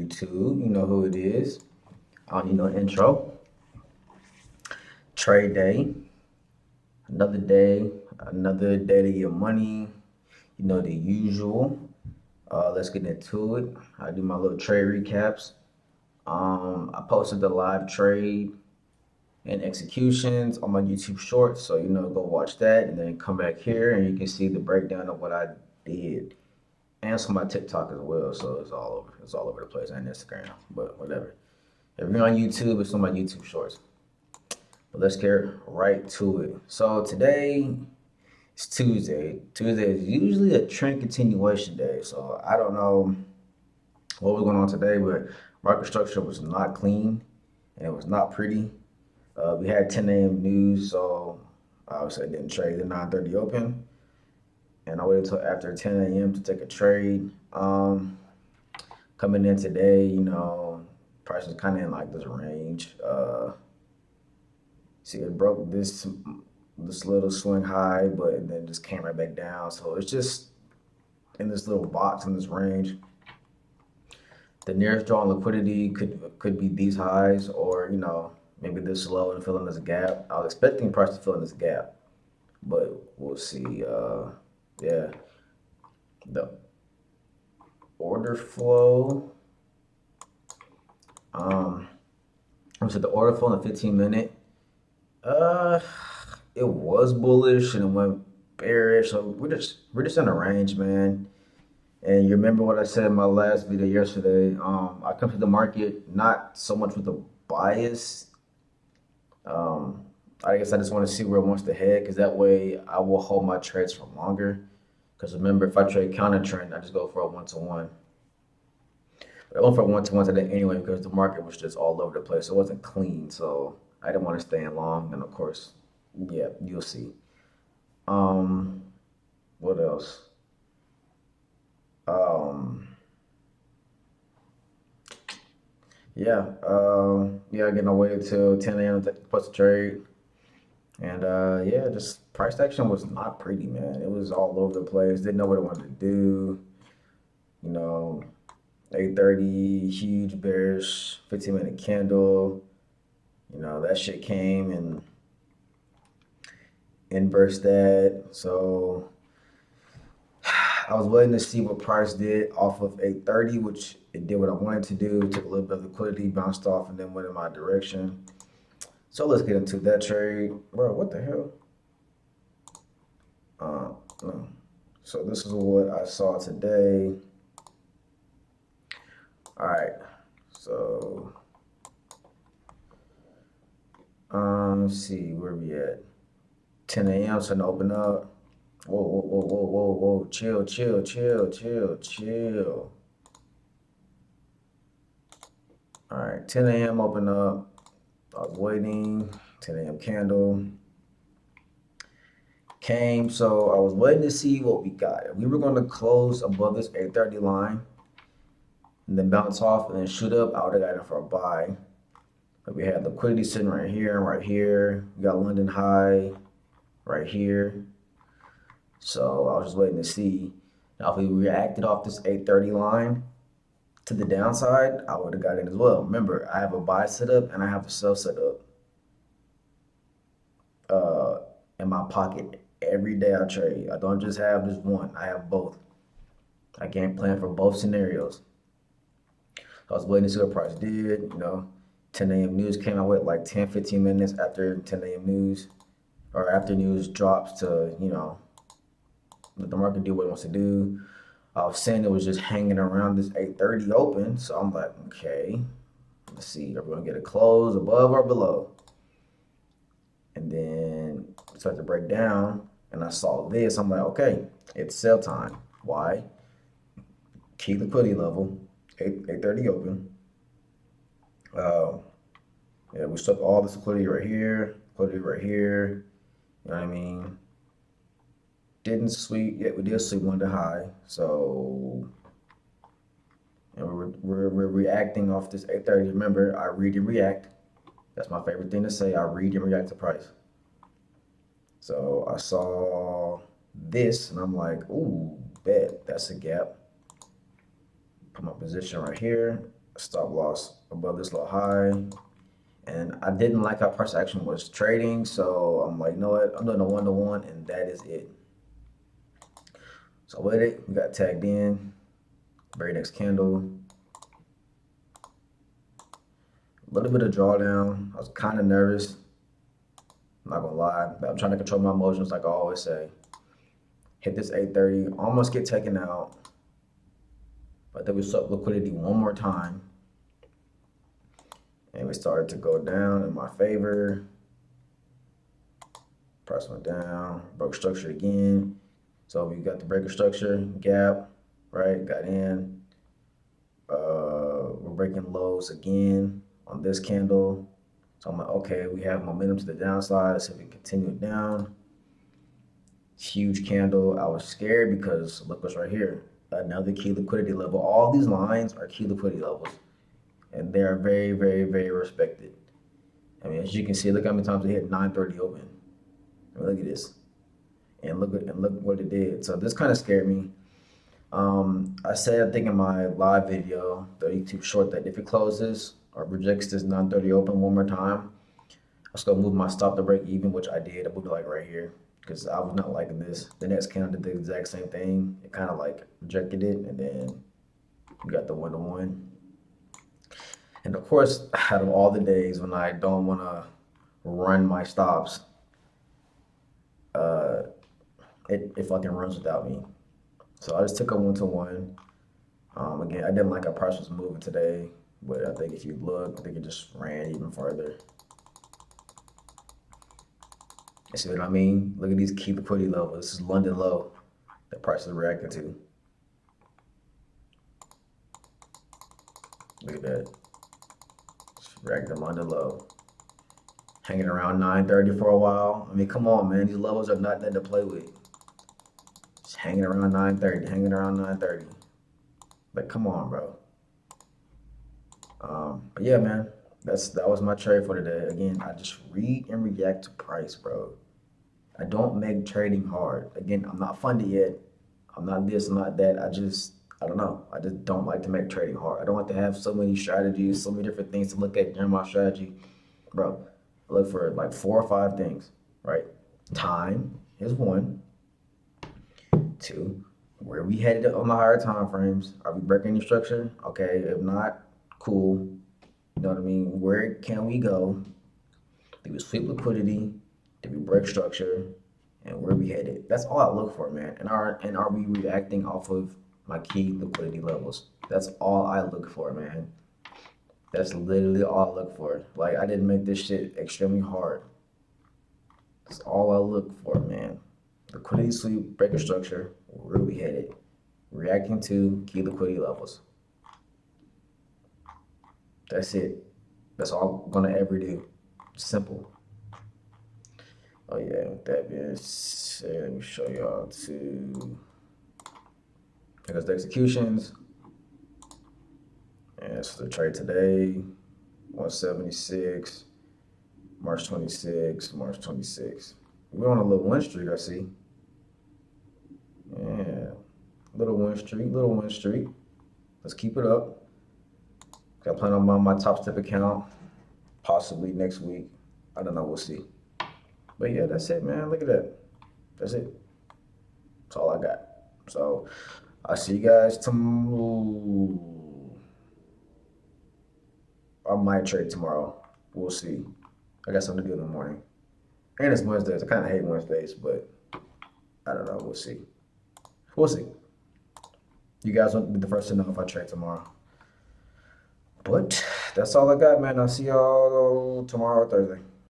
YouTube. You know who it is. I don't need no intro. Trade day. Another day. Another day to get money. You know the usual. Let's get into it. I do my little trade recaps. I posted the live trade and executions on my YouTube Shorts, so go watch that, and then come back here, and you can see the breakdown of what I did, and some of my TikTok as well. So it's all over. It's all over the place, and Instagram, but whatever. If you're on YouTube, it's on my YouTube Shorts. But let's get right to it. So today is Tuesday. Tuesday is usually a trend continuation day. So I don't know what was going on today, but market structure was not clean and it was not pretty. We had 10 a.m. news, so obviously I didn't trade the 9:30 open, and I waited until after 10 a.m. to take a trade. Coming in today, price is kind of in like this range. See, it broke this little swing high, but then just came right back down. So it's just in this little box in this range. The nearest drawn liquidity could be these highs, or maybe this low and fill in this gap. I was expecting price to fill in this gap, but we'll see. Yeah, the order flow. So the order flow in the 15-minute. Uh, it was bullish and it went bearish. So we're just in a range, man. And you remember what I said in my last video yesterday? I come to the market not so much with a bias. I guess I just want to see where it wants to head, because that way I will hold my trades for longer. Because remember, if I trade counter trend, I just go for a one-to-one. But I went for a one-to-one today anyway because the market was just all over the place. It wasn't clean, so I didn't want to stay in long. And of course, yeah, you'll see. Um, what else? Um, yeah, again, I waited till 10 a.m. to post a trade. And yeah, just price action was not pretty, man. It was all over the place. Didn't know what it wanted to do. You know, 8:30, huge bearish, 15-minute candle. That shit came and inverse that. So I was waiting to see what price did off of 8:30, which it did what I wanted to do. Took a little bit of liquidity, bounced off, and then went in my direction. So let's get into that trade. Bro, what the hell? No. So this is what I saw today. All right. So let's see where we at. 10 a.m. starting to open up. Whoa, whoa, whoa, whoa, whoa, whoa. Chill, chill, chill, chill, chill. All right, 10 a.m. open up. I was waiting. 10 a.m. candle came, so I was waiting to see what we got. We were going to close above this 8:30 line and then bounce off and then shoot up. I would have got it for a buy. But we had liquidity sitting right here and right here. We got London high right here. So I was just waiting to see. Now, if we reacted off this 8:30 line to the downside, I would have got in as well. Remember, I have a buy set up and I have a sell set up in my pocket every day I trade. I don't just have just one. I have both. I game plan for both scenarios. So I was waiting to see what price did. 10 a.m. news came out with like 10, 15 minutes after 10 a.m. news, or after news drops to, let the market do what it wants to do. I was saying it was just hanging around this 8:30 open. So I'm like, okay, let's see. Are we going to get a close above or below? And then it started to break down. And I saw this. I'm like, okay, it's sell time. Why? Key liquidity level, 8:30 open. Yeah, we stuck all this liquidity right here, liquidity right here. You know what I mean? Didn't sweep yet. We did sweep one to high. So, and we're reacting off this 8:30. Remember, I read and react. That's my favorite thing to say. I read and react to price. So I saw this and I'm like, ooh, bet that's a gap. Put my position right here. stop loss above this little high. And I didn't like how price action was trading, so I'm like, you know what? I'm doing a 1-to-1, and that is it. So with it, we got tagged in. Very next candle. A little bit of drawdown. I was kind of nervous. I'm not gonna lie, but I'm trying to control my emotions, like I always say. Hit this 830, almost get taken out. But then we saw liquidity one more time. And we started to go down in my favor. Price went down, broke structure again. So we got the breaker structure, gap, right? Got in. We're breaking lows again on this candle. So I'm like, okay, we have momentum to the downside. Let's see if we can continue it down. Huge candle. I was scared because look what's right here. Another key liquidity level. All these lines are key liquidity levels. And they are very, very, very respected. I mean, as you can see, look how many times they hit 930 open. I mean, look at this. And look what it did. So this kind of scared me. I said, I think in my live video, the YouTube short, that if it closes or rejects this 930 open one more time, I was gonna move my stop to break even, which I did. I moved it like right here because I was not liking this. The next candle did the exact same thing. It kind of like rejected it, and then we got the 1-to-1. And of course, out of all the days when I don't want to run my stops, uh, it fucking runs without me. So I just took a 1-to-1. Again, I didn't like how price was moving today, but I think if you look, I think it just ran even further. You see what I mean? Look at these key liquidity levels. This is London low that price is reacting to. Look at that. It's reacting to London low. Hanging around 930 for a while. I mean, come on, man. These levels are not nothing to play with. Just hanging around 930, hanging around 930. Like, come on, bro. But yeah, man, that was my trade for today. Again, I just read and react to price, bro. I don't make trading hard. Again, I'm not funded yet. I'm not this, I'm not that. I don't know. I just don't like to make trading hard. I don't like to have so many strategies, so many different things to look at during my strategy. Bro, I look for like 4 or 5 things, right? Time is one. 2, where we headed on the higher time frames. Are we breaking any structure? Okay, if not, cool. You know what I mean? Where can we go? Did we sweep liquidity? Did we break structure? And where we headed? That's all I look for, man. And are we reacting off of my key liquidity levels? That's all I look for, man. That's literally all I look for. Like, I didn't make this shit extremely hard. That's all I look for, man. Liquidity sweep, breaker structure, where we headed. Reacting to key liquidity levels. That's it. That's all I'm gonna ever do. Simple. Oh yeah, with that being said, let me show y'all to because the executions. And it's the trade today, 176, March 26, March 26. We're on a little win streak, I see. Yeah, little win streak. Let's keep it up. I plan on my top step account, possibly next week. I don't know, we'll see. But yeah, that's it, man. Look at that. That's it. That's all I got. So I'll see you guys tomorrow. I might trade tomorrow. We'll see. I got something to do in the morning. And it's Wednesdays. I kind of hate Wednesdays, but I don't know. We'll see. We'll see. You guys will be the first to know if I trade tomorrow. But that's all I got, man. I'll see y'all tomorrow or Thursday.